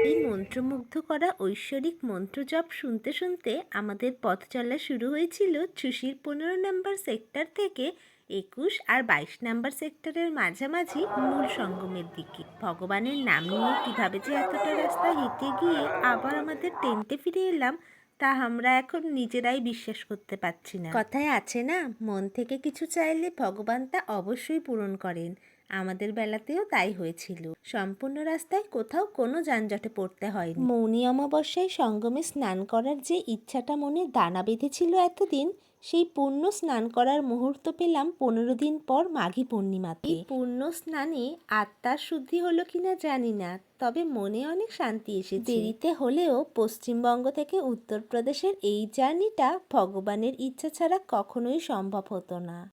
এই মন্ত্রমুগ্ধ করা ঐশ্বরিক মন্ত্রজপ শুনতে শুনতে আমাদের পথ চলা শুরু হয়েছিল চুষির 15 নম্বর সেক্টর থেকে 21 আর 22 নম্বর সেক্টরের মাঝামাঝি মূল সঙ্গমের দিকে। ভগবানের নাম নিয়ে কিভাবে যে এতটা রাস্তা হেঁটে গিয়ে আবার আমাদের টেন্টে ফিরে এলাম তা আমরা এখন নিজেরাই বিশ্বাস করতে পারছি না। কথায় আছে না, মন থেকে কিছু চাইলে ভগবান তা অবশ্যই পূরণ করেন। আমাদের বেলাতেও তাই হয়েছিল। সম্পূর্ণ রাস্তায় কোথাও কোনো যানজটে পড়তে হয়নি। মৌনী অমাবস্যায় সঙ্গমে স্নান করার যে ইচ্ছাটা মনে দানা বেঁধেছিল এতদিন, সেই পূর্ণ স্নান করার মুহূর্ত পেলাম 15 দিন পর মাঘী পূর্ণিমাতে। এই পূর্ণ স্নানে আত্মার শুদ্ধি হলো কিনা জানি না, তবে মনে অনেক শান্তি এসেছে। দেরিতে হলেও পশ্চিমবঙ্গ থেকে উত্তরপ্রদেশের এই জার্নিটা ভগবানের ইচ্ছা ছাড়া কখনোই সম্ভব হতো না।